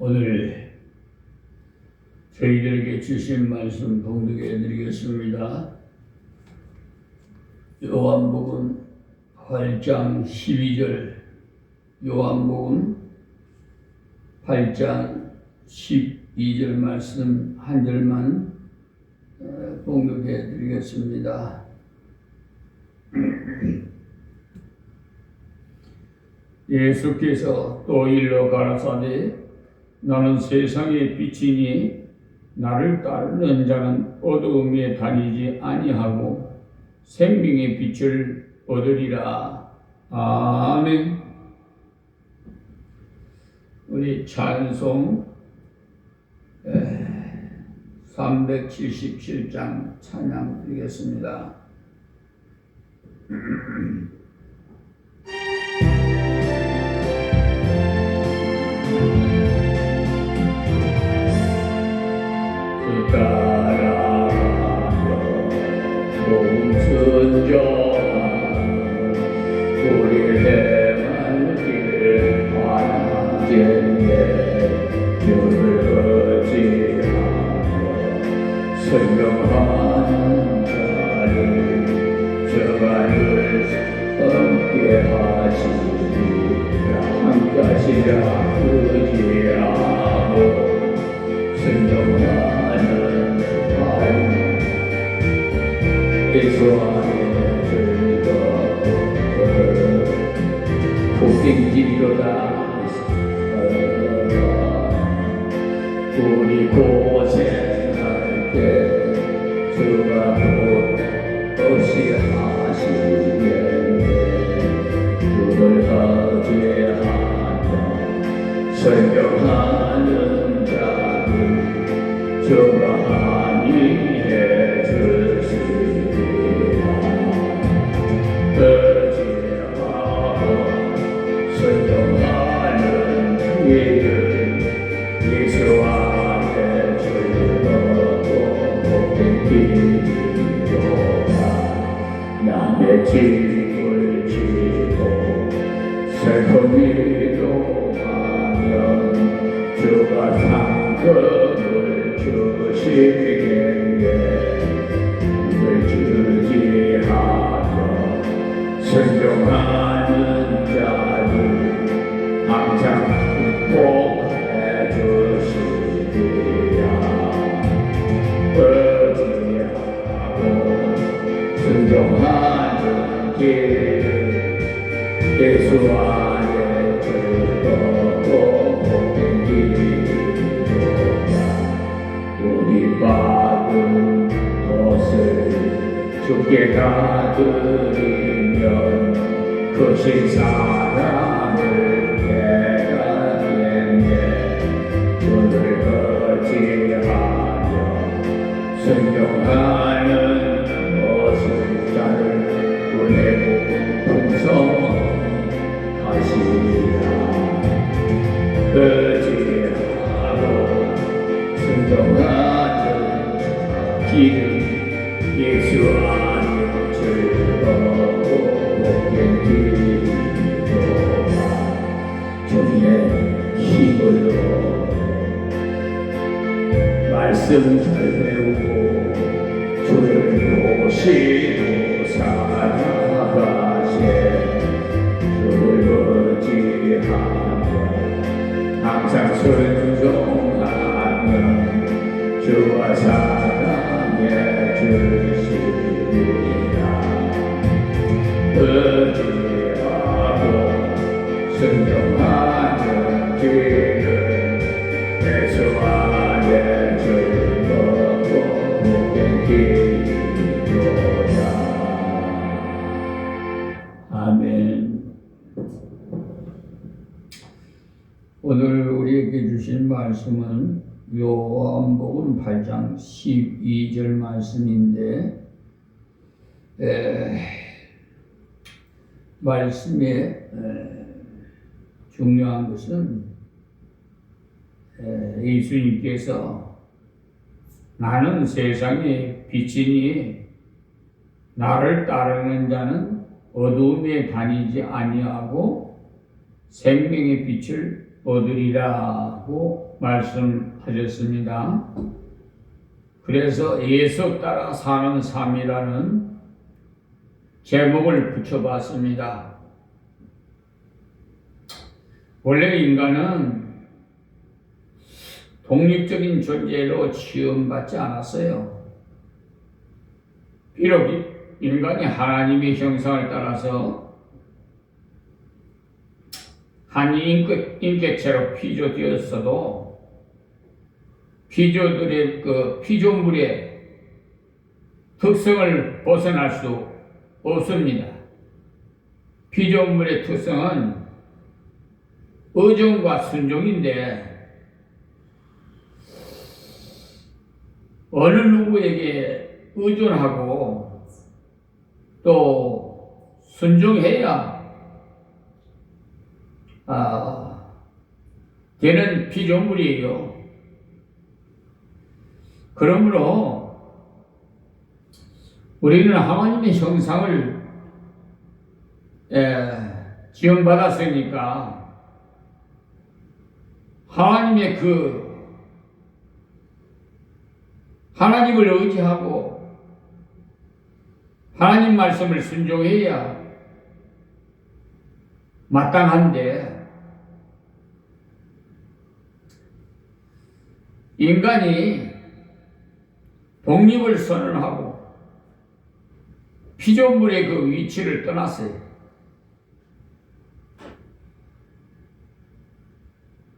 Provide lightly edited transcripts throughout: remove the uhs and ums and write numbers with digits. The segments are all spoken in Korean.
오늘 저희들에게 주신 말씀 봉독해 드리겠습니다. 요한복음 8장 12절, 요한복음 8장 12절 말씀 한 절만 봉독해 드리겠습니다. 예수께서 또 일러 가라사대 나는 세상의 빛이니 나를 따르는 자는 어두움에 다니지 아니하고 생명의 빛을 얻으리라. 아멘. 우리 찬송 377장 찬양 드리겠습니다. 따라가며 몸순종하는 우리 해만길 환경에 눈을 어지하며 설명하는 자를 저간을 함께 하시리라. 함께 하시리라. 의지하고 순종하는 예수 안에 즐거워 복된 길이로다. 우리 고생할 때 주가 곧 없이 하시겠네. 눈을 하게하며 설명하는 자를 주가 함께 주시리라. 의지하고 순종하는 이들 예수 안에 즐겁고 복된 길이로다. 남의 짐을 지고 슬픔이도 하면 주가 상급을 주시겠네. 늘 주지하며 순종하는 자를 항상 축복해 주시리라. 의지하고 순종하는 길 예수 안에 즐겁고 복된 길이로다. 우리 받은 것을 주께 다 드리면 크신 사랑을 깨닫겠네. 주를 의지하며 순종하는 것을 자를 보내고 풍성하시리라. 의지하고 순종하는 길은 예수 안에 즐겁고 복된 길이로다. 주님의 힘으로 말씀 잘 배우고 주를 보시고 살아가세. 주를 의지하며 항상 순종하며 주와 사랑해 주시리라. 의지하고 순종하는 길은 예수 안에 즐겁고 복된 길이로다. 아멘. 오늘 우리에게 주신 말씀은 요한복음 8장 12절 말씀인데, 말씀의 중요한 것은 예수님께서 나는 세상의 빛이니 나를 따르는 자는 어두움에 다니지 아니하고 생명의 빛을 얻으리라고 말씀하셨습니다. 그래서 예수 따라 사는 삶이라는 제목을 붙여봤습니다. 원래 인간은 독립적인 존재로 지음받지 않았어요. 비록 인간이 하나님의 형상을 따라서 한 인격체로 피조되었어도 피조들의 피조물의 특성을 벗어날 수 없습니다. 피조물의 특성은 의존과 순종인데 어느 누구에게 의존하고 또 순종해야 되는 피조물이에요. 그러므로 우리는 하나님의 형상을 지원받았으니까 하나님의 하나님을 의지하고 하나님 말씀을 순종해야 마땅한데 인간이 독립을 선언하고 피조물의 그 위치를 떠났어요.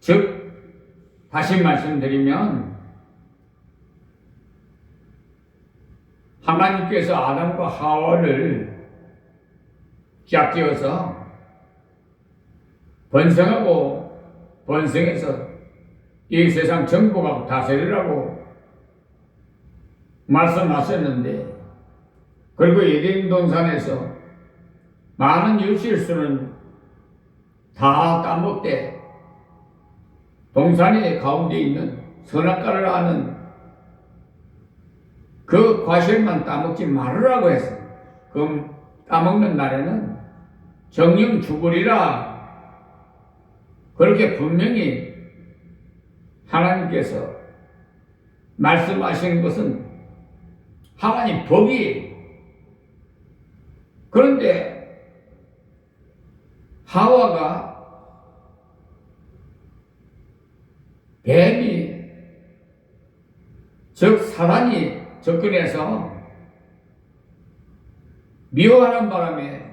즉, 다시 말씀드리면 하나님께서 아담과 하와를 짝지어서 번성하고 번성해서 이 세상 정복하고 다스리라고 말씀하셨는데, 그리고 에덴 동산에서 많은 율실수는 다 따먹되 동산의 가운데 있는 선악과를 아는 그 과실만 따먹지 말으라고 했어요. 그럼 따먹는 날에는 정령 죽으리라. 그렇게 분명히 하나님께서 말씀하시는 것은 하나님 법이에요. 그런데 하와가 뱀이 즉 사단이 접근해서 미워하는 바람에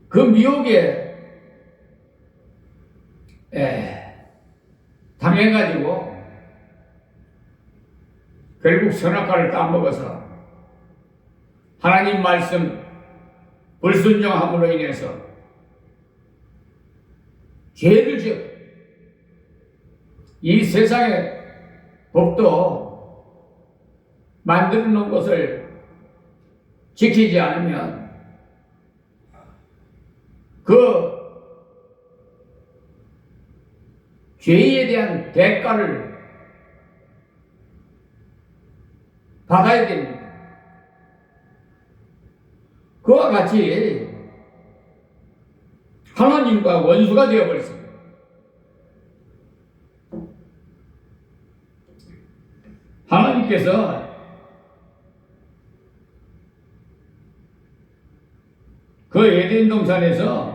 그 미혹에 당해가지고 결국 선악과를 따먹어서 하나님 말씀 불순종함으로 인해서 죄를 지었고 이 세상의 법도 만들어 놓은 것을 지키지 않으면 그 죄에 대한 대가를 받아야 됩니다. 그와 같이 하나님과 원수가 되어버렸습니다. 하나님께서 그 에덴 동산에서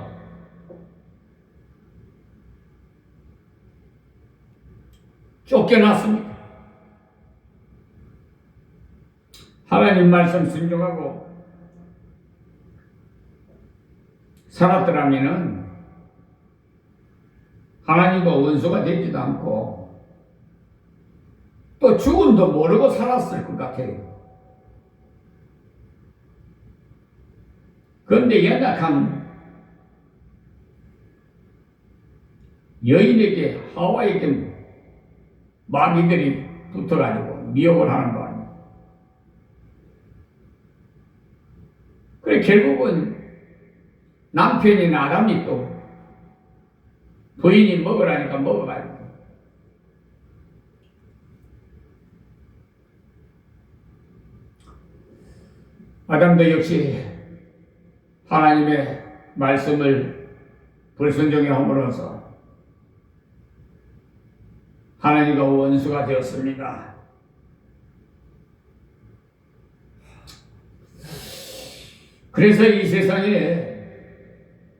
쫓겨났습니다. 하나님 말씀 순종하고 살았더라면은 하나님과 원수가 되지도 않고 또 죽음도 모르고 살았을 것 같아요. 그런데 연약한 여인에게 하와에게 마귀들이 붙어가지고 미혹을 하는 거 아니에요. 그래 결국은 남편인 아담이 또 부인이 먹으라니까 먹어가지고 아담도 역시 하나님의 말씀을 불순종에 함으로써 하나님과 원수가 되었습니다. 그래서 이 세상에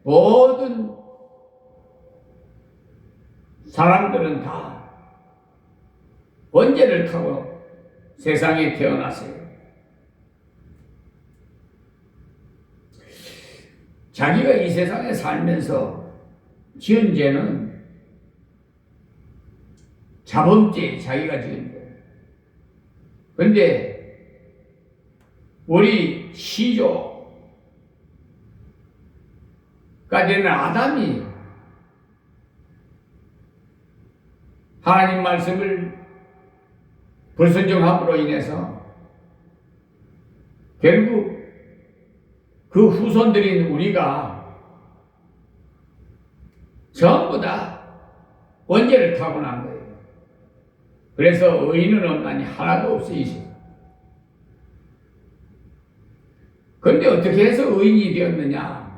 모든 사람들은 다 원죄를 타고 세상에 태어났어요. 자기가 이 세상에 살면서 지은 죄는 자범죄, 자기가 지은 죄. 그런데 우리 시조가 되는 아담이 하나님 말씀을 불순종함으로 인해서 결국 그 후손들인 우리가 전부 다 원죄를 타고난 거예요. 그래서 의인은 없나니 하나도 없으시죠. 그런데 어떻게 해서 의인이 되었느냐?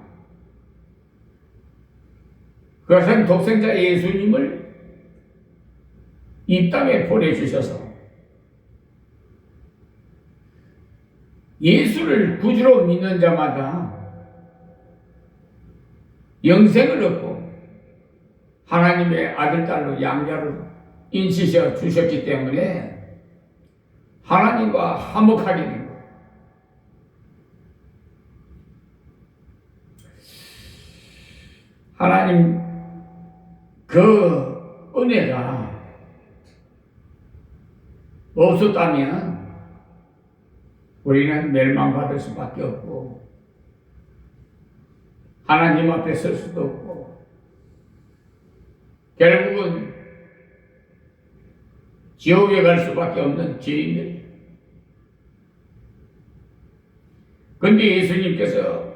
그것은 독생자 예수님을 이 땅에 보내주셔서 예수를 구주로 믿는 자마다 영생을 얻고 하나님의 아들, 딸로 양자로 인치셔 주셨기 때문에 하나님과 화목하게 된 거예요. 하나님 그 은혜가 없었다면 우리는 멸망받을 수밖에 없고 하나님 앞에 설 수도 없고 결국은 지옥에 갈 수밖에 없는 죄인들. 그런데 예수님께서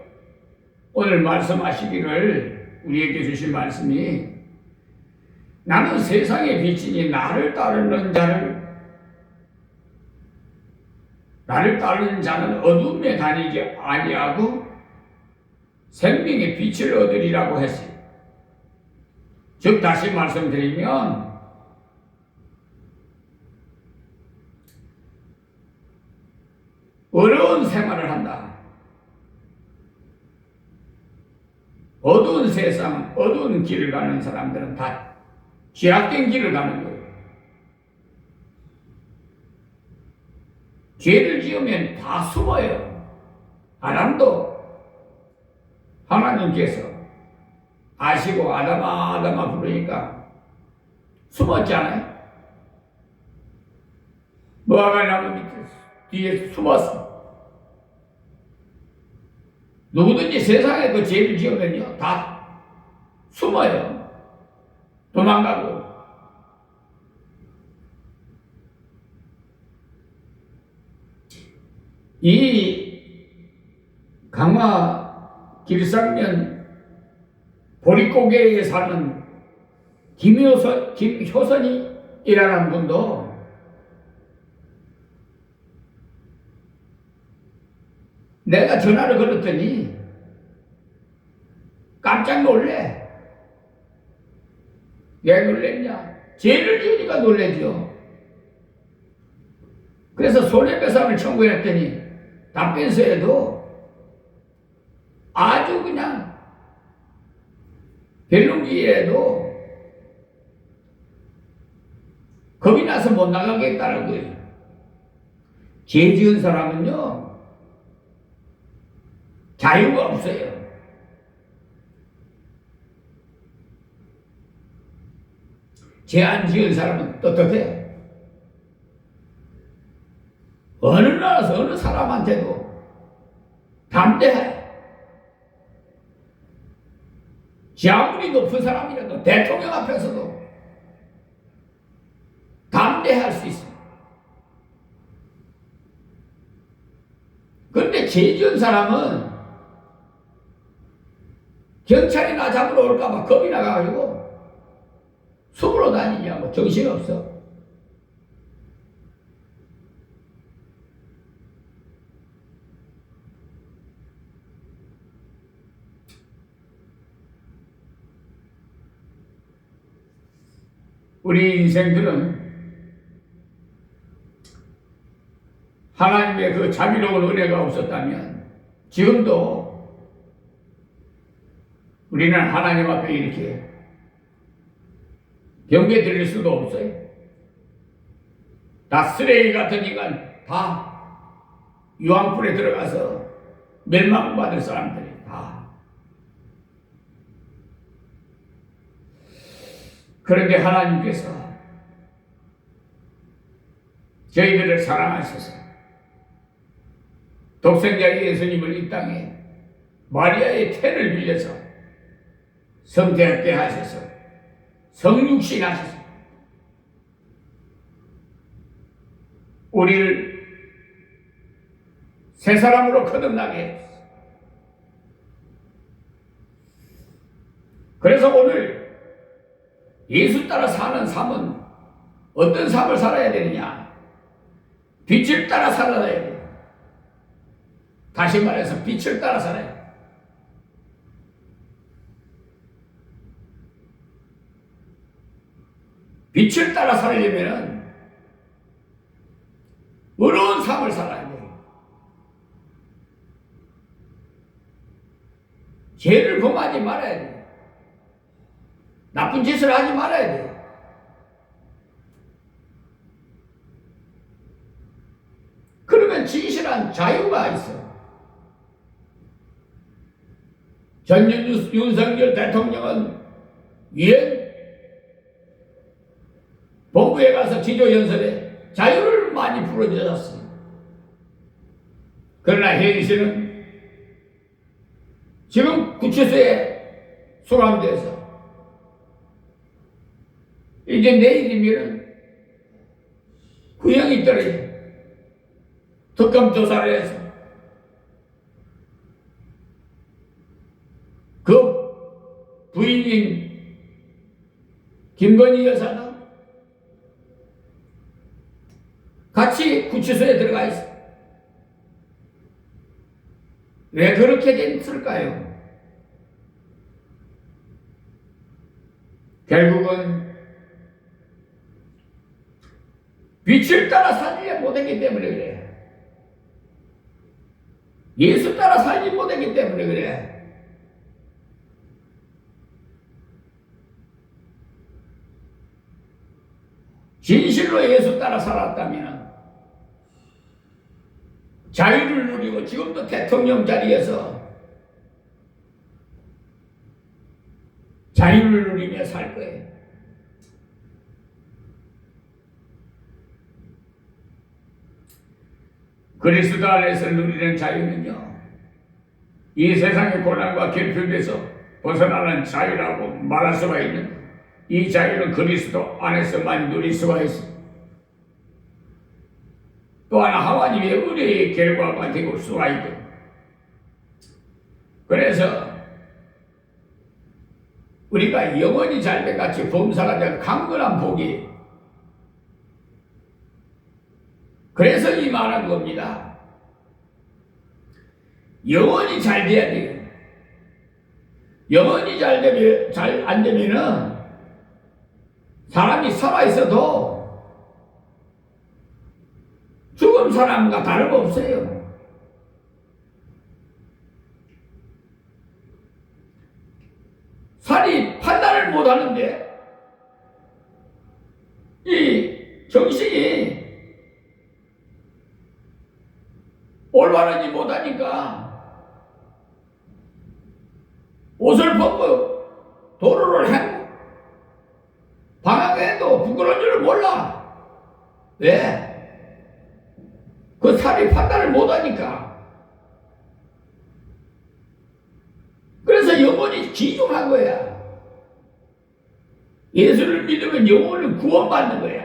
오늘 말씀하시기를 우리에게 주신 말씀이 나는 세상의 빛이니 나를 따르는 자는 어둠에 다니지 아니하고 생명의 빛을 얻으리라고 했어요. 즉 다시 말씀드리면 어려운 생활을 한다. 어두운 세상, 어두운 길을 가는 사람들은 다 죄악된 길을 가는 거예요. 죄를 지으면 다 숨어요. 아담도 하나님께서 아시고 아담아 아담아 부르니까 숨었잖아요. 무화과 나무 밑에 뒤에 숨었어. 누구든지 세상에도 죄를 지으면요 다 숨어요. 도망가고. 이 강화 길상면 보릿고개에 사는 김효선이라는 분도 내가 전화를 걸었더니 깜짝 놀래. 왜 놀랬냐? 죄를 지으니까 놀래죠. 그래서 손해배상을 청구했더니 답변서에도 아주 그냥 별롱기에도 겁이 나서 못 나가겠다는 거예요. 죄 지은 사람은요 자유가 없어요. 죄 안 지은 사람은 떳떳해. 어느 나라에서 어느 사람한테도 담대해. 지 아무리 높은 사람이라도 대통령 앞에서도 담대할 수 있어. 그런데 죄 지은 사람은 경찰이 나 잡으러 올까봐 겁이 나가지고 숨으로 다니냐고 정신없어. 우리 인생들은 하나님의 그 자비로운 은혜가 없었다면 지금도 우리는 하나님 앞에 이렇게 경배 드릴 수도 없어요. 다 쓰레기 같은 인간, 다 유황불에 들어가서 멸망받을 사람들이 다. 그런데 하나님께서 저희들을 사랑하셔서 독생자 예수님을 이 땅에 마리아의 태를 빌려서 성태하게 하셔서 성육신 하셔서 우리를 새 사람으로 거듭나게 했어요. 그래서 오늘 예수 따라 사는 삶은 어떤 삶을 살아야 되느냐? 빛을 따라 살아야 돼요. 다시 말해서 빛을 따라 살아야 돼요. 빛을 따라 살려면 어려운 삶을 살아야 돼요. 죄를 범하지 말아야 돼요. 나쁜 짓을 하지 말아야 돼요. 그러면 진실한 자유가 있어요. 전 윤석열 대통령은 유엔 본부에 가서 기조연설에 자유를 많이 부르짖었어요. 그러나 현실은 지금 구치소에 수감돼서 이제 내일이면 구형이 떨어져요. 특검 조사를 해서 그 부인인 김건희 여사는 같이 구치소에 들어가 있어. 왜 그렇게 됐을까요? 결국은 빛을 따라 살지 못했기 때문에 그래. 예수 따라 살지 못했기 때문에 그래. 진실로 예수 따라 살았다면 자유를 누리고 지금도 대통령 자리에서 자유를 누리며 살 거예요. 그리스도 안에서 누리는 자유는요, 이 세상의 고난과 결핍에서 벗어나는 자유라고 말할 수가 있는데, 이 자유는 그리스도 안에서만 누릴 수가 있습니다. 또한 하나님의 은혜의 결과가 될 수가 있고, 그래서 우리가 영원히 잘돼같이 범사가 될 강건한 복이, 그래서 이 말한 겁니다. 영원히 잘 돼야 돼요. 영원히 잘 안 되면은 사람이 살아있어도 죽은 사람과 다름없어요. 살이 판단을 못하는데 이 정신이 올바르지 못하니까 옷을 벗고 도로를 행고 방황해도 부끄러운 줄을 몰라. 왜? 그 살이 판단을 못하니까. 그래서 영혼이 기중한 거야. 예수를 믿으면 영혼은 구원받는 거야.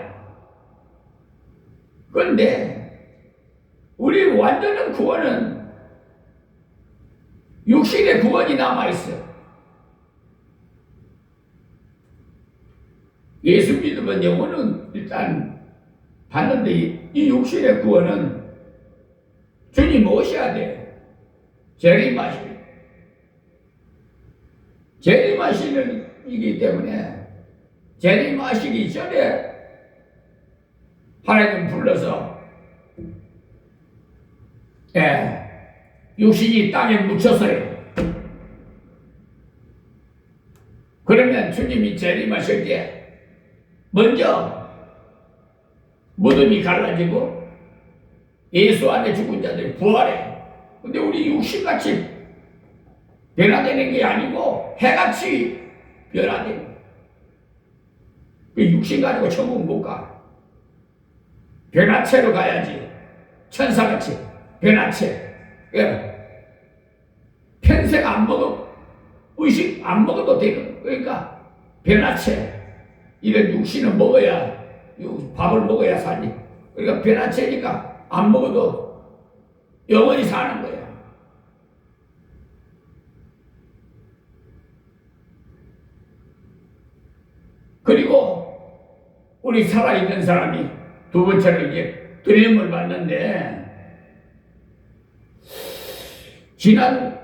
그런데 우리 완전한 구원은 육신의 구원이 남아있어. 예수 믿으면 영혼은 일단 받는데 이 육신의 구원은 주님 모셔야 돼. 재림하시는 이기 때문에 재림하시기 전에 하나님 불러서 육신이 땅에 묻혔어요. 그러면 주님이 재림하실 때 먼저 무덤이 갈라지고 예수 안에 죽은 자들이 부활해. 근데 우리 육신같이 변화되는 게 아니고 해같이 변화되는 거야. 육신 가지고 천국 못 가. 변화체로 가야지. 천사같이 변화체. 평생 안 먹어. 의식 안 먹어도 되거든. 그러니까 변화체. 이런 육신을 먹어야, 밥을 먹어야 살지. 그러니까 변화체니까 안 먹어도 영원히 사는 거야. 그리고 우리 살아있는 사람이 두 번째로 이제 들림을 받는데, 지난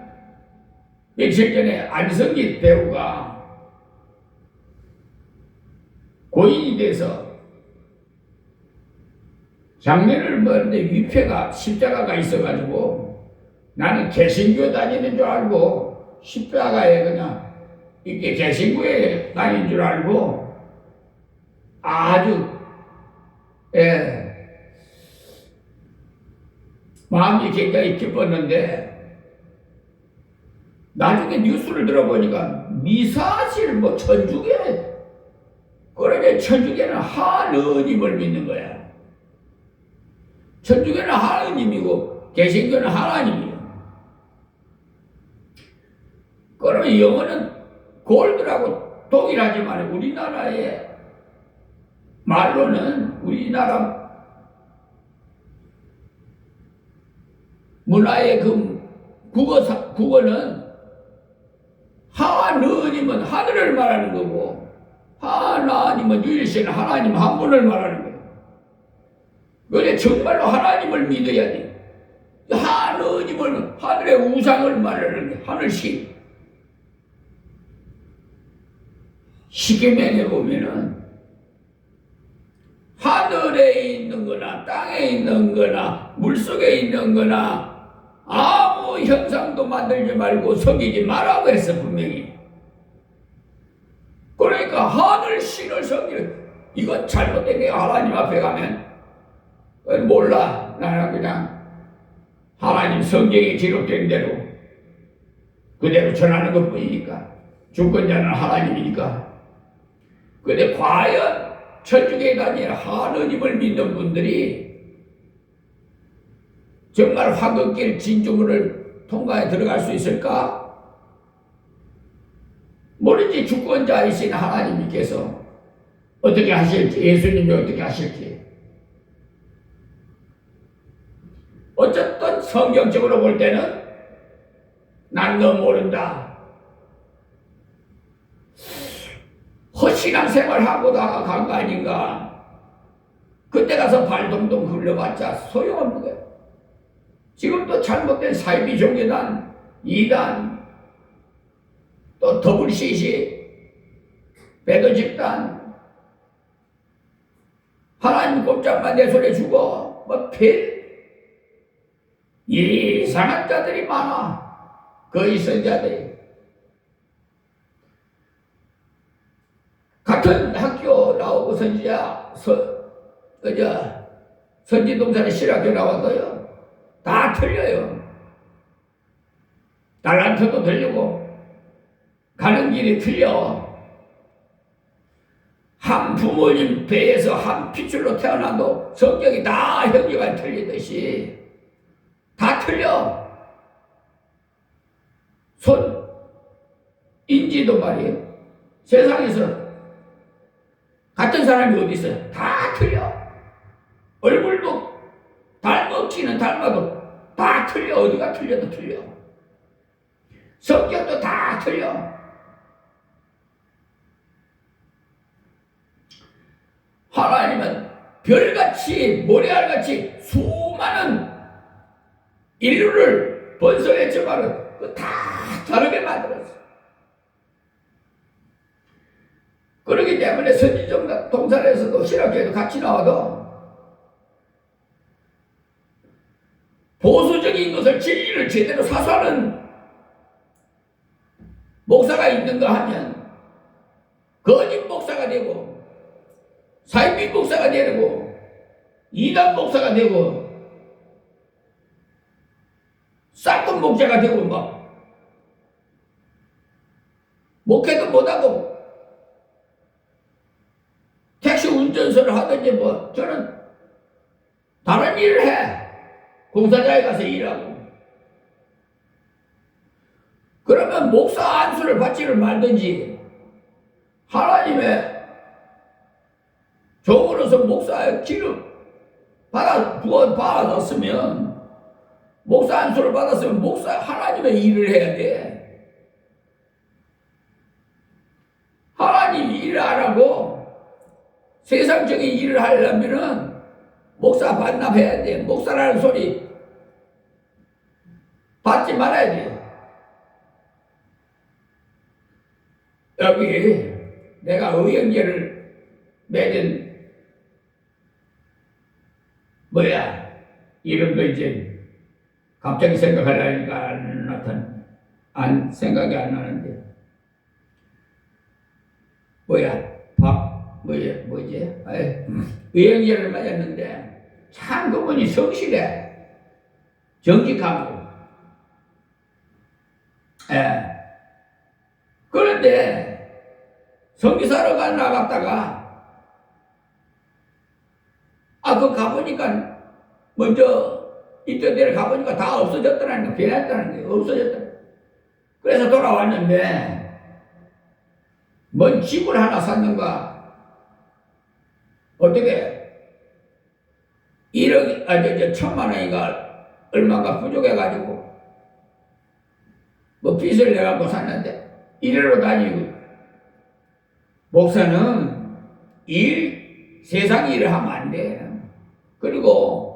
며칠 전에 안성기 배우가 고인이 돼서 장례를 먹는데 위패가 십자가가 있어가지고 나는 개신교 다니는 줄 알고 십자가에 그냥 이렇게 개신교에 다니는 줄 알고 아주 마음이 굉장히 기뻤는데 나중에 뉴스를 들어보니까 미사실 뭐 천주교 그러게 천주교는 하느님을 믿는 거야. 천주교는 하느님이고 개신교는 하나님이야. 그러면 영어는 골드라고 동일하지만 우리나라의 말로는 우리나라 문화의 그 국어는 하느님은 하늘을 말하는 거고 하나님은 유일신 하나님 한 분을 말하는 거예요. 그래 정말로 하나님을 믿어야 돼. 하느님을 하늘의 우상을 말하는 게 하늘신. 십계명에 보면은 하늘에 있는 거나 땅에 있는 거나 물속에 있는 거나 아무 형상도 만들지 말고 섬기지 말라고 했어 분명히. 그러니까 하늘 신을 섬기는 이건 잘못된 게 하나님 앞에 가면 몰라. 나는 그냥 하나님 성경에 기록된 대로 그대로 전하는 것뿐이니까. 주권자는 하나님이니까. 근데 과연 천주교에 다니는 하느님을 믿는 분들이 정말 황금길 진주문을 통과해 들어갈 수 있을까? 모르지. 주권자이신 하나님께서 어떻게 하실지, 예수님이 어떻게 하실지. 어쨌든 성경적으로 볼 때는 난 너 모른다. 허신한 생활하고다가 간 거 아닌가. 그때 가서 발동동 흘려봤자 소용없는 거예요. 지금도 잘못된 사이비 종교단, 이단, 또 WCC, 배도 집단, 하나님 꼼짝만 내 손에 주고 뭐 이상한 자들이 많아. 거의 선자들이. 같은 학교 나오고 선지동산에 실학교 나와서요. 다 틀려요. 달란트도 틀리고 가는 길이 틀려. 한 부모님 배에서 한 핏줄로 태어나도 성격이 다 형제가 틀리듯이 다 틀려. 손, 인지도 말이에요. 세상에서 같은 사람이 어디 있어요? 다 틀려. 얼굴도 닮았기는 닮아도 다 틀려. 어디가 틀려도 틀려. 성격도 다 틀려. 하나님은 별같이 모래알같이 수많은 인류를 번성했지만 다 다르게 만들었어. 그렇기 때문에 선지적 동산에서도 신학교에도 같이 나와도 보수적인 것을 진리를 제대로 사수하는 목사가 있는가 하면 거짓 목사가 되고 사이비 목사가 되고 이단 목사가 되고 싹군 목자가 되고 막 목회도 못하고 택시 운전수를 하든지 뭐 저는 다른 일을 해. 공사장에 가서 일하고. 그러면 목사 안수를 받지를 말든지 하나님의 종으로서 목사의 기름 받았으면 목사 안수를 받았으면 목사 하나님의 일을 해야 돼. 하나님 일을 하라고 세상적인 일을 하려면은 목사 반납해야 돼. 목사라는 소리 받지 말아야 돼. 여기 내가 의형제를 맺은 이름도 이제 갑자기 생각하려니까 생각이 안 나는데 의형제를 맺었는데 참 그분이 성실해. 정직하고. 그런데 성기사로 나갔다가 그 가보니까 먼저 있던 데를 가보니까 다 없어졌더라는 거, 변했다는 게 없어졌더라. 그래서 돌아왔는데 뭔 집을 하나 샀는가 어떻게 1억 1,000만 원인가 얼마가 부족해가지고 뭐 빚을 내갖고 샀는데 이래로 다니고. 목사는 세상 일을 하면 안 돼. 그리고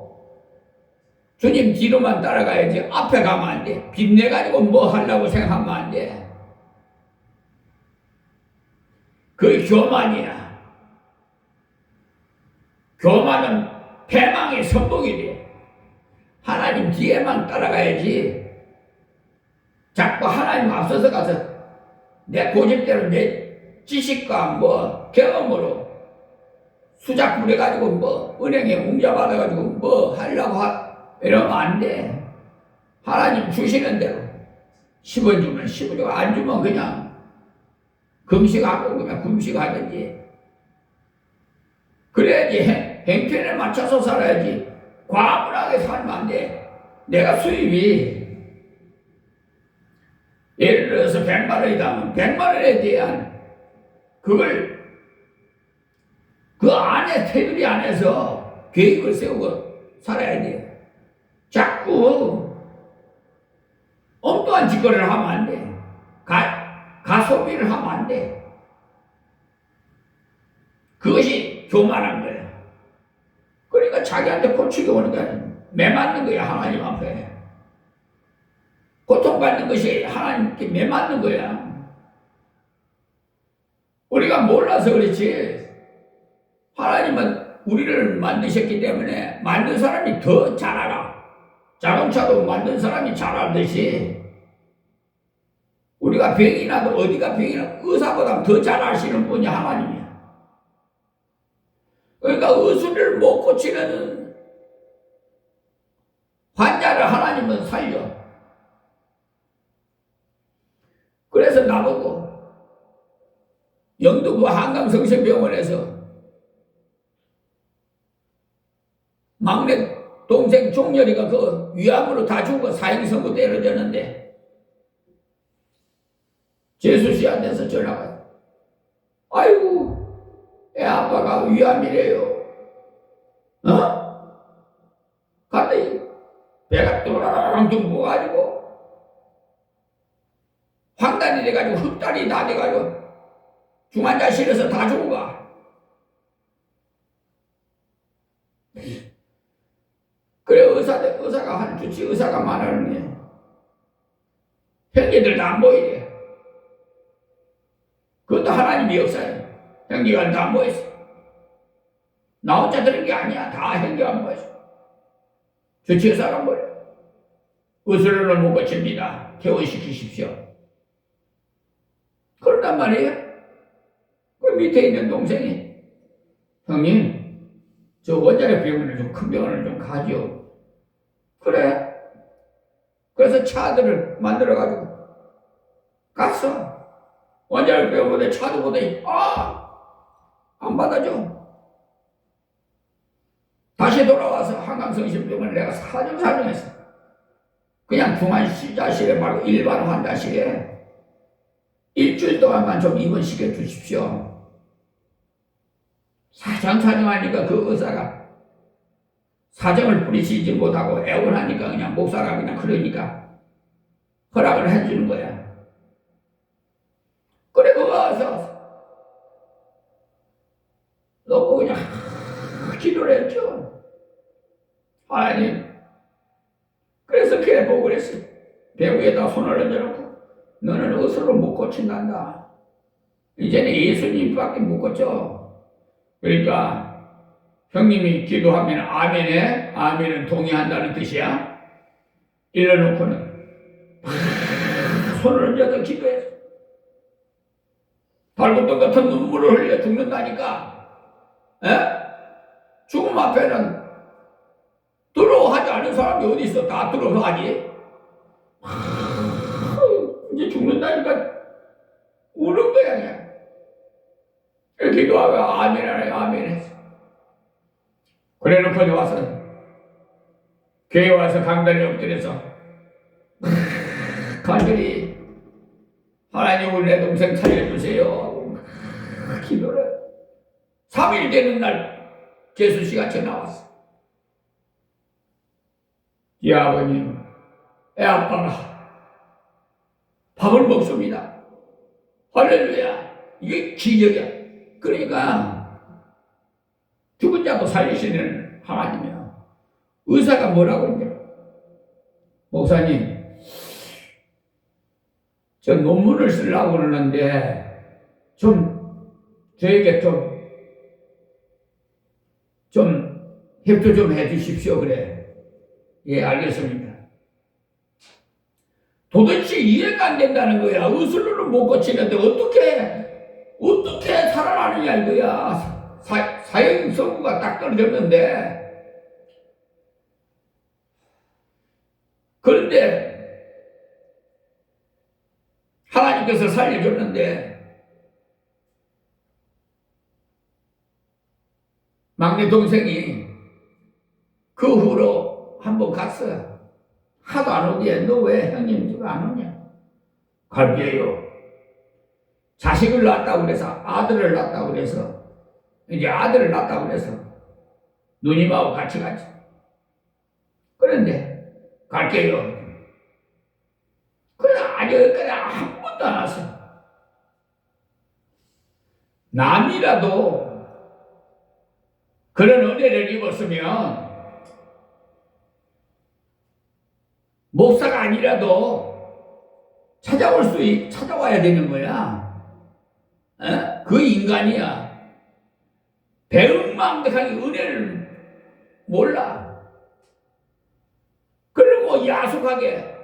주님 뒤로만 따라가야지 앞에 가면 안 돼. 빚내가지고 뭐 하려고 생각하면 안 돼. 그게 교만이야. 교만은 패망의 선봉이 돼. 하나님 뒤에만 따라가야지. 자꾸 하나님 앞서서 가서 내 고집대로 내 지식과 뭐 경험으로 수작 부려가지고 뭐 은행에 웅자 받아가지고 뭐 하려고 이러면 안 돼. 하나님 주시는 대로 10원 주면 10원 주고 안 주면 그냥 금식하고 그냥 금식하든지. 그래야지 행편에 맞춰서 살아야지. 과분하게 살면 안 돼. 내가 수입이 예를 들어서 100만 원이다 하면 100만 원에 대한 그걸 그 안에 테두리 안에서 계획을 세우고 살아야 돼. 자꾸 엉뚱한 짓거리를 하면 안 돼. 가소비를 하면 안 돼. 그것이 교만한 거야. 그러니까 자기한테 고치게 오는 거야. 매맞는 거야, 하나님 앞에. 고통받는 것이 하나님께 매맞는 거야. 우리가 몰라서 그렇지. 하나님은 우리를 만드셨기 때문에 만든 사람이 더 잘 알아. 자동차도 만든 사람이 잘 알듯이 우리가 병이 나도 어디가 병이 나도 의사보다 더 잘 아시는 분이 하나님이야. 그러니까 의술을 못 고치는 환자를 하나님은 살려. 그래서 나보고 영등포 한강성심병원에서 막내 동생 종렬이가 그 위암으로 다 죽어 사형선고 때려졌는데 재수 씨한테서 전화가 왔어. 아이고, 애 아빠가 위암이래요. 갔더니 배가 또라랑 둥고가지고 황단이 돼가지고 흑달이 다 돼가지고 중환자실에서 다 죽어가. 그래 의사가 한 주치 의사가 말하는 게 형제들 다 안 보이래. 그것도 하나님의 역사예요. 형제가 다 모였어. 나 혼자 들은 게 아니야. 다 형제가 모였어. 주치의 사람 뭐래? 의술로는 못 고칩니다. 개원시키십시오. 그런단 말이에요. 그 밑에 있는 동생이 형님 저 원자력 병원을 좀 큰 병원을 좀 가지요. 그래. 그래서 차들을 만들어가지고 갔어. 원자력 병원에 차도 보더니 안 받아줘. 다시 돌아와서 한강성심병원을 내가 사정사정했어. 그냥 중환자실에 말고 일반 환자실에 일주일 동안만 좀 입원시켜 주십시오. 사정사정하니까 그 의사가 사정을 뿌리치지 못하고 애원하니까 그냥 목사가 그냥 그러니까 허락을 해주는 거야. 그래 그거 와서 놓고 그냥 기도를 했죠. 하나님, 그래서 걔 보고 그랬어. 배우에다 손을 얹어놓고 너는 의술로 못 고친단다. 이제는 예수님밖에 못 고쳐. 그러니까 형님이 기도하면 아멘에 아멘은 동의한다는 뜻이야. 이래놓고는 손을 얹어서 기도했어. 발굽동 같은 눈물을 흘려 죽는다니까. 에? 죽음 앞에는 두려워하지 않은 사람이 어디 있어? 다 두려워하지. 이제 죽는다니까 우는 거야 그냥. 이렇게 기도하고 아멘 하네 아멘 했어. 그래놓고 와서 교회 와서 강단에 엎드려서 간절히 하나님 우리 내 동생 살려주세요. 기도를 3일 되는 날 재수씨가 전화 왔어. 이 아버님, 애 아빠가 밥을 먹습니다. 할렐루야. 이게 기적이야. 그러니까 죽은 자도 살리시는 하나님이야. 의사가 뭐라고 그러냐? 목사님, 저 논문을 쓰려고 그러는데 저에게 좀 협조 좀 해주십시오. 그래. 예, 알겠습니다. 도대체 이해가 안 된다는 거야. 의술로는 못 고치는데 어떻게 살아나느냐 이거야. 사형 선고가 딱 떨어졌는데. 그런데 하나님께서 살려줬는데 막내 동생이 그 후로 한번 갔어요. 하도 안 오게. 너 왜 형님 집 안 오냐? 갈게요. 자식을 낳았다고 그래서 아들을 낳았다고 그래서 이제 아들을 낳았다고 그래서 누님하고 같이 갔지. 그런데 갈게요. 그래 아직 여기까지 한 번도 안 왔어. 남이라도 그런 은혜를 입었으면 목사가 아니라도 찾아와야 되는 거야. 에? 그 인간이야. 배은망덕하게 은혜를 몰라. 그리고 야속하게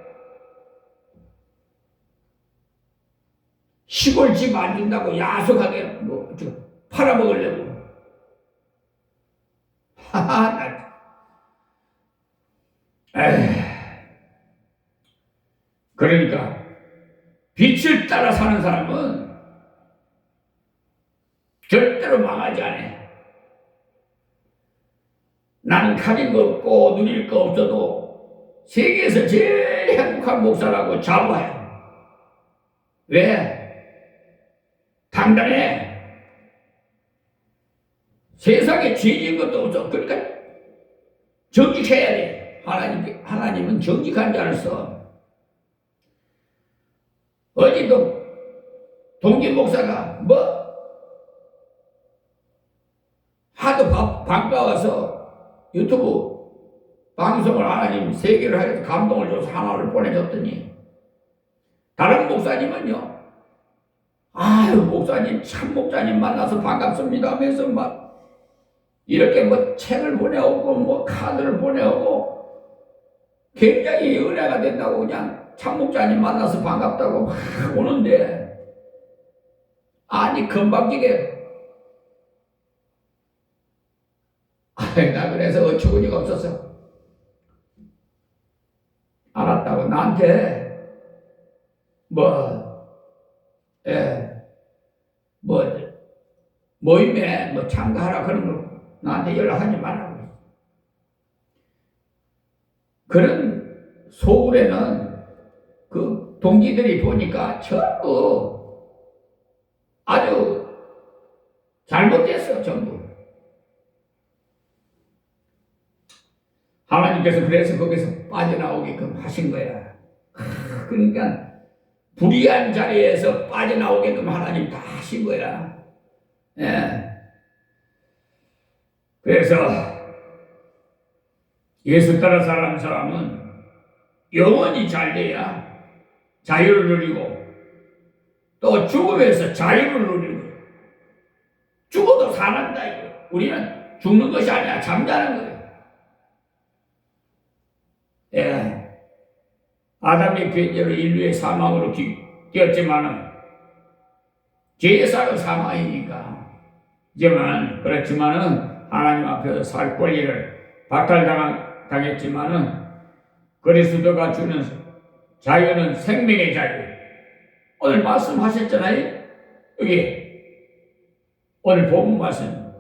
시골집 안 준다고 야속하게 팔아먹으려고. 하하, 그러니까 빛을 따라 사는 사람은 절대로 망하지 않아. 나는 가진 거 없고 누릴 거 없어도 세계에서 제일 행복한 목사라고 자부해요. 왜? 당당해. 세상에 죄진 것도 없어. 그러니까 정직해야 돼. 하나님은 정직한 자를 써. 어제도 동기 목사가 하도 반가워서 유튜브 방송을 하나님 3개를 해서 감동을 줘서 하나를 보내줬더니 다른 목사님은요, 아유, 목사님, 참 목사님 만나서 반갑습니다 하면서 막 이렇게 뭐 책을 보내오고 뭐 카드를 보내오고 굉장히 은혜가 된다고 그냥 참 목사님 만나서 반갑다고 막 오는데, 아니 금방지게 나 그래서 어처구니가 없었어. 알았다고 나한테 모임에 참가하라 그런 거 나한테 연락하지 말라고. 그런 소굴에는 그 동기들이 보니까 전부 아주 잘못됐어. 전부. 하나님께서 그래서 거기서 빠져나오게끔 하신 거야. 그러니까 불의한 자리에서 빠져나오게끔 하나님 다 하신 거야. 예. 그래서 예수 따라 살아가는 사람은 영원히 잘 돼야 자유를 누리고 또 죽음에서 자유를 누리고, 죽어도 살아난다 이거. 우리는 죽는 것이 아니라 잠자는 거예요. 예. 아담의 변제로 인류의 사망으로 뛰었지만은 죄의 삭은 사망이니까. 그렇지만은 하나님 앞에서 살 권리를 박탈당했지만은 그리스도가 주는 자유는 생명의 자유. 오늘 말씀하셨잖아요. 여기 오늘 본문 말씀.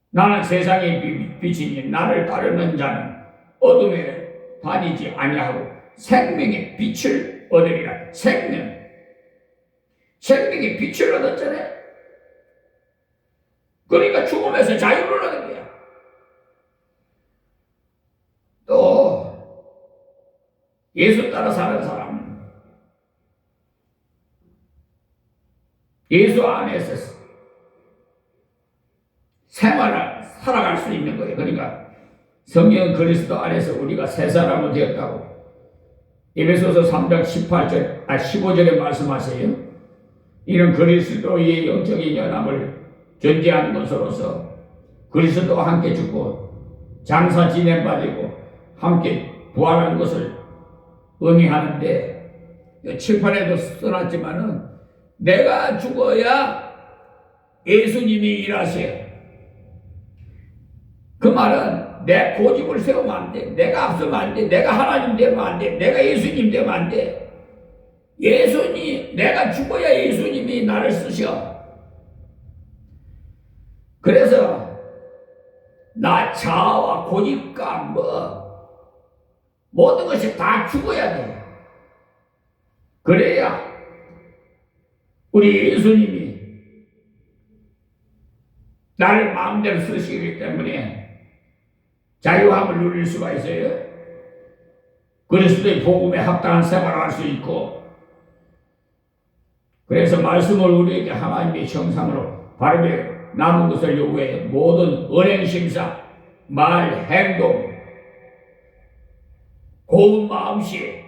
나는 세상의 빛이니 나를 따르는 자는 어둠에 다니지 아니하고 생명의 빛을 얻으리라. 생명의 빛을 얻었잖아요. 그러니까 죽음에서 자유를 얻은 거야. 또 예수 따라 사는 사람, 예수 안에서 생활을 살아갈 수 있는 거예요. 그러니까 성경 그리스도 안에서 우리가 새 사람이 되었다고 에베소서 3장 15절에 말씀하세요. 이는 그리스도의 영적인 연합을 존재하는 것으로서 그리스도와 함께 죽고 장사 지내받고 함께 부활하는 것을 의미하는데, 7판에도 써놨지만은 내가 죽어야 예수님이 일하세요. 그 말은 내 고집을 세우면 안 돼. 내가 앞서면 안 돼. 내가 하나님 되면 안 돼. 내가 예수님 되면 안 돼. 내가 죽어야 예수님이 나를 쓰셔. 그래서 나 자아와 고집감 모든 것이 다 죽어야 돼. 그래야 우리 예수님이 나를 마음대로 쓰시기 때문에 자유함을 누릴 수가 있어요. 그리스도의 복음에 합당한 생활을 할 수 있고, 그래서 말씀을 우리에게 하나님의 형상으로 바르게 남은 것을 요구해 모든 언행심사, 말, 행동, 고운 마음씨,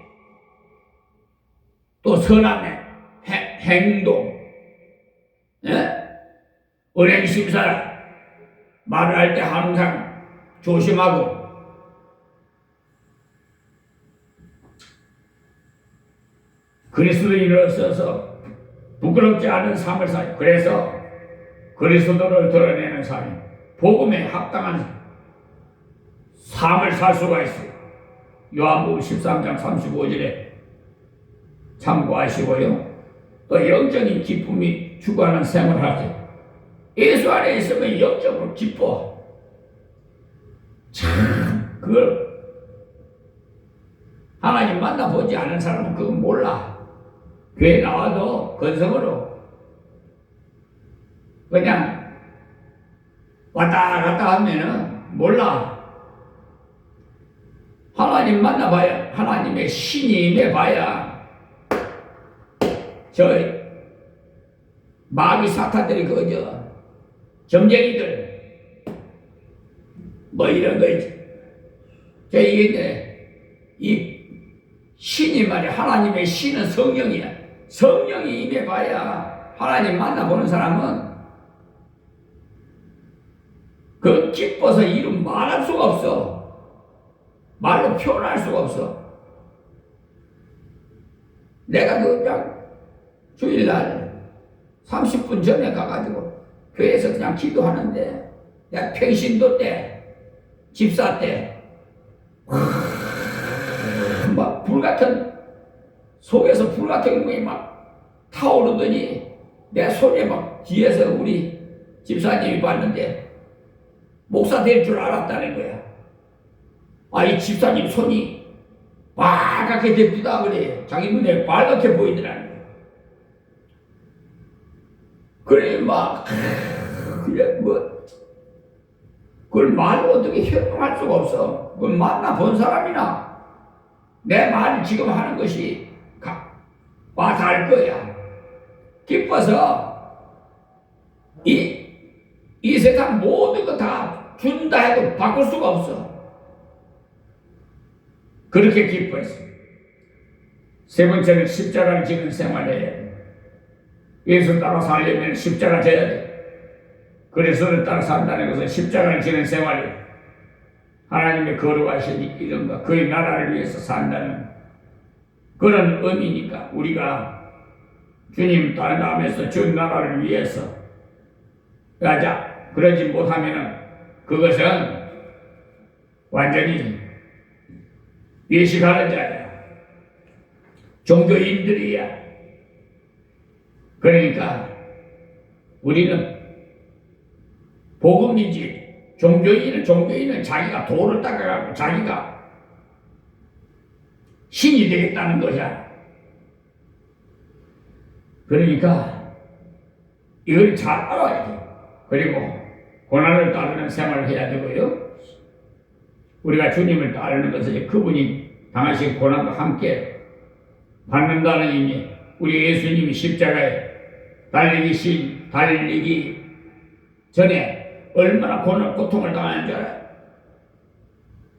또 선함의 행동, 언행심사, 말을 할 때 항상 조심하고, 그리스도인으로서 부끄럽지 않은 삶을 살아요. 그래서 그리스도를 드러내는 삶이 복음에 합당한 삶을 살 수가 있어요. 요한복음 13장 35절에 참고하시고요. 또 영적인 기쁨이 추구하는 생활을 하세요. 예수 안에 있으면 영적으로 기뻐. 참, 그걸 하나님 만나보지 않은 사람은 그거 몰라. 교회 나와도 건성으로 그냥 왔다 갔다 하면은 몰라. 하나님 만나봐야, 하나님의 신이 임해봐야, 마귀 사탄들이 점쟁이들 이런 거 있지. 이게 이 신이 말이야. 하나님의 신은 성령이야. 성령이 임해봐야 하나님 만나보는 사람은 그 기뻐서 이루 말할 수가 없어. 말로 표현할 수가 없어. 내가 그냥 주일날 30분 전에 가가지고 교회에서 그냥 기도하는데 내가 평신도 때 집사 때 막 불같은 속에서 불같은 것이 막 타오르더니 내 손에 막 뒤에서 우리 집사님이 봤는데 목사 될 줄 알았다는 거야. 아, 이 집사님 손이 빨갛게 됐다 그래. 자기 눈에 빨갛게 보이더라는 거야. 그래 막 그래 뭐 그걸 말로 어떻게 형용할 수가 없어. 그걸 만나본 사람이나 내 말 지금 하는 것이 와닿을 거야. 기뻐서 이 세상 모든 거 다 준다 해도 바꿀 수가 없어. 그렇게 기뻐했어. 세 번째는 십자가를 지는 생활을 해야 돼. 예수 따라 살려면 십자가 져야 돼. 그리스도를 따라 산다는 것은 십자가를 지는 생활이 하나님의 거룩하신 이름과 그의 나라를 위해서 산다는 그런 의미니까 우리가 주님 따라가면서 주 나라를 위해서 하자. 그러지 못하면은 그것은 완전히 예식하는 자야. 종교인들이야. 그러니까 우리는 복음이지. 종교인은 자기가 도를 닦아가고 자기가 신이 되겠다는 것이야. 그러니까 이걸 잘 알아야 돼. 그리고 고난을 따르는 생활을 해야 되고요. 우리가 주님을 따르는 것은 그분이 당하신 고난과 함께 받는다는 의미. 우리 예수님이 십자가에 달리기 전에 얼마나 고통을 당하는 줄 알아요.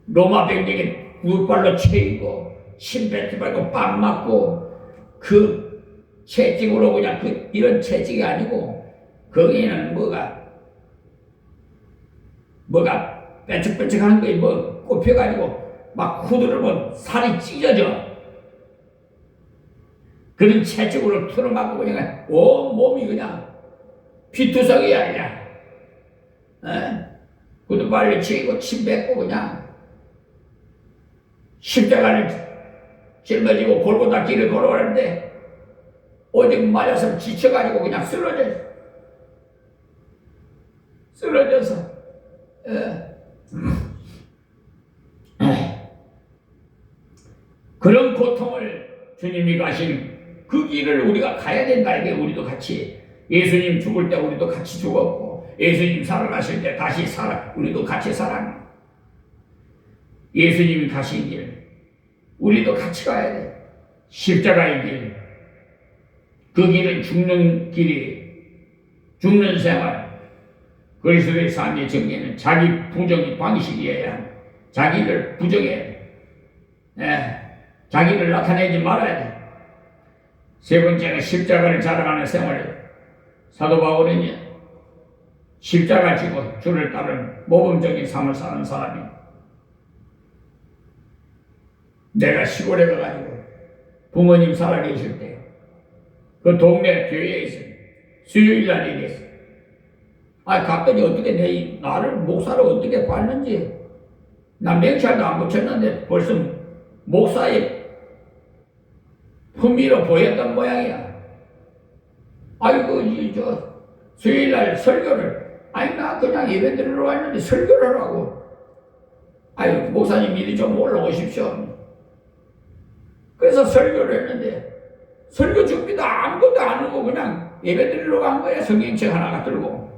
로마 병력에 무발로 채이고 침 뱉어버리고 뺨 맞고 그 채찍으로 그냥 이런 채찍이 아니고 거기에는 뭐가 뾰족뾰족한 거에 뭐 꼽혀가지고 막 후들으면 살이 찢어져. 그런 채찍으로 틀어맞고 그냥 온 몸이 그냥 피투성이야 그냥. 구두발로 치고 침 뱉고 그냥 십자가를 짊어지고 골고다 길을 걸어가는데 오직 맞아서 지쳐가지고 그냥 쓰러져서 그런 고통을 주님이 가신 그 길을 우리가 가야 된다. 이게 우리도 같이 예수님 죽을 때 우리도 같이 죽었고 예수님 살아나실 때 다시 우리도 같이 살아. 예수님이 가신 길 우리도 같이 가야 돼. 십자가의 길. 그 길은 죽는 길이 죽는 생활. 그리스도의 삶의 정리는 자기 부정의 방식이어야 해. 자기를 부정해야 돼. 자기를 나타내지 말아야 돼. 세 번째는 십자가를 자랑하는 생활이에요. 사도 바울은 십자가 지고 주를 따르는 모범적인 삶을 사는 사람이 내가 시골에 가가지고 부모님 살아계실 때 그 동네 교회에 있어요. 수요일날 일했어요. 갔더니 어떻게 나를 목사를 어떻게 봤는지 나 명찰도 안 붙였는데 벌써 목사의 품위로 보였던 모양이야. 수요일날 설교를 나 그냥 예배 드리러 왔는데 설교를 하라고. 목사님 미리 좀 올라오십시오. 그래서 설교를 했는데 설교 준비도 아무것도 안 하고 그냥 예배 드리러 간 거야. 성경책 하나 들고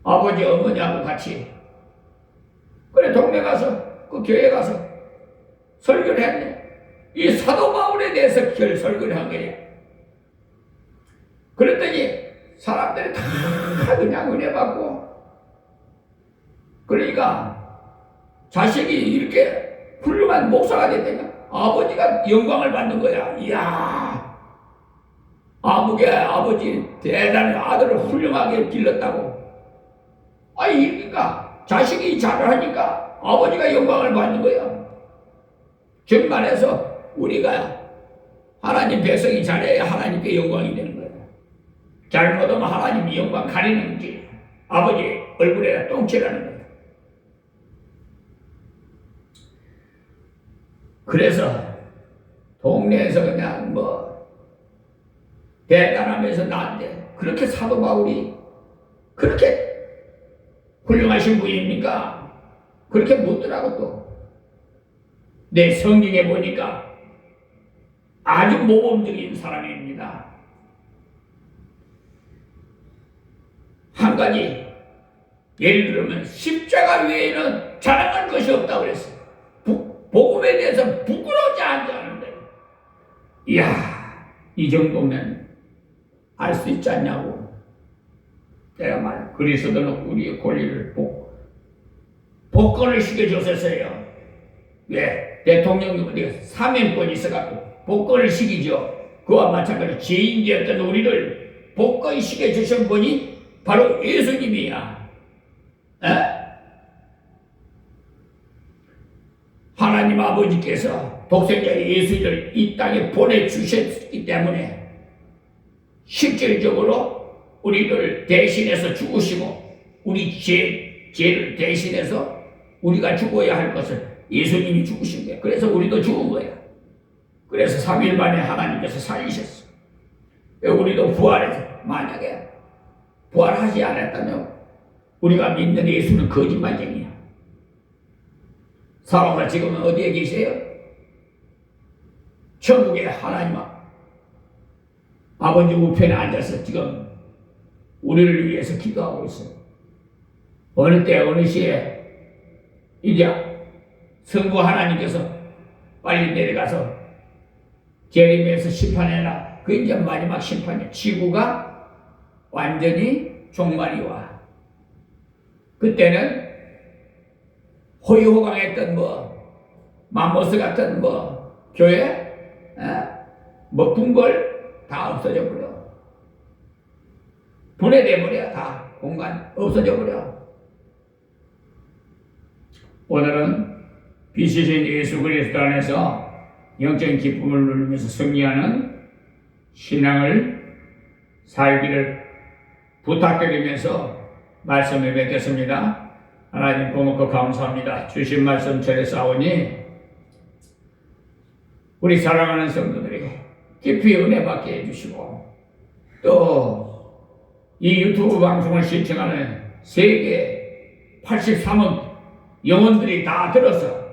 아버지 어머니하고 같이. 그래 동네 가서 그 교회 가서 설교를 했네. 이 사도 바울에 대해서 설교를 한 거야. 그랬더니 사람들이 다 그냥 은혜 받고. 그러니까 자식이 이렇게 훌륭한 목사가 됐다니까 아버지가 영광을 받는 거야. 이야, 아무개 아버지 대단히 아들을 훌륭하게 길렀다고. 그러니까 자식이 잘을 하니까 아버지가 영광을 받는 거예요. 즉 말해서 우리가 하나님 백성이 잘해야 하나님께 영광이 되는 거예요. 잘못하면 하나님이 영광 가리는 게 아버지 얼굴에 똥칠하는 거예요. 그래서 동네에서 그냥 대단하면서 나한테 그렇게 사도 바울이 그렇게 훌륭하신 분입니까? 그렇게 묻더라고. 또 내 성경에 보니까 아주 모범적인 사람입니다. 한 가지 예를 들면 십자가 외에는 자랑할 것이 없다고 그랬어요. 복음에 대해서 부끄러워하지 않는데, 이야, 이 정도면 알 수 있지 않냐고. 내가 말, 그리스도는 우리의 권리를 복권을 시켜줬었어요. 왜? 대통령이 사면권이 있어갖고 복권을 시키죠. 그와 마찬가지로 죄인되었던 우리를 복권 시켜주신 분이 바로 예수님이야. 하나님 아버지께서 독생자 예수를 이 땅에 보내주셨기 때문에 실질적으로 우리를 대신해서 죽으시고 우리 죄를 대신해서 우리가 죽어야 할 것을 예수님이 죽으신 거예요. 그래서 우리도 죽은 거예요. 그래서 3일 만에 하나님께서 살리셨어요. 우리도 부활해서 만약에 부활하지 않았다면 우리가 믿는 예수는 거짓말쟁이야. 사람은 지금은 어디에 계세요? 천국에 하나님 아버지 우편에 앉아서 지금 우리를 위해서 기도하고 있어요. 어느 때 어느 시에 이제 성부 하나님께서 빨리 내려가서 재림에서 심판해라. 그 이제 마지막 심판이야. 지구가 완전히 종말이 와. 그때는 호의호강했던 맘모스 같은 교회, 궁궐 다 없어져 버려. 분해돼 버려. 다 공간 없어져 버려. 오늘은 빛이신 예수 그리스도 안에서 영적인 기쁨을 누리면서 승리하는 신앙을 살기를 부탁드리면서 말씀을 맺겠습니다. 하나님 고맙고 감사합니다. 주신 말씀 전에 싸우니 우리 사랑하는 성도들에게 깊이 은혜 받게 해주시고 또 이 유튜브 방송을 시청하는 세계 83억 영혼들이 다 들어서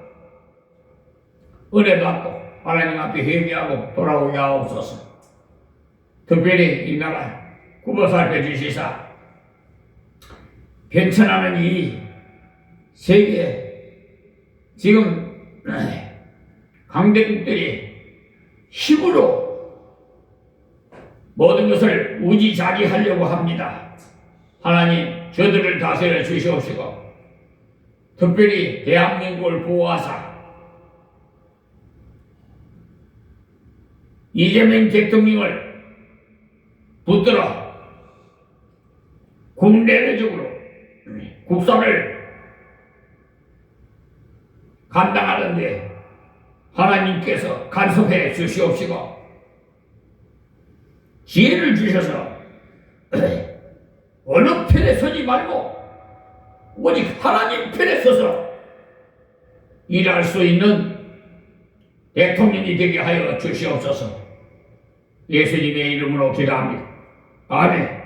은혜 받고 하나님 앞에 회개하고 돌아오게 하옵소서. 특별히 이 나라 구보 살펴주시사 변천하는 이 세계에 지금 강대국들이 힘으로 모든 것을 우지자리하려고 합니다. 하나님 저들을 다스려 주시옵시고 특별히 대한민국을 보호하사 이재명 대통령을 붙들어 국내외적으로 국사를 감당하는데 하나님께서 간섭해 주시옵시고 지혜를 주셔서 어느 편에 서지 말고 오직 하나님 편에 서서 일할 수 있는 대통령이 되게 하여 주시옵소서. 예수님의 이름으로 기도합니다. 아멘.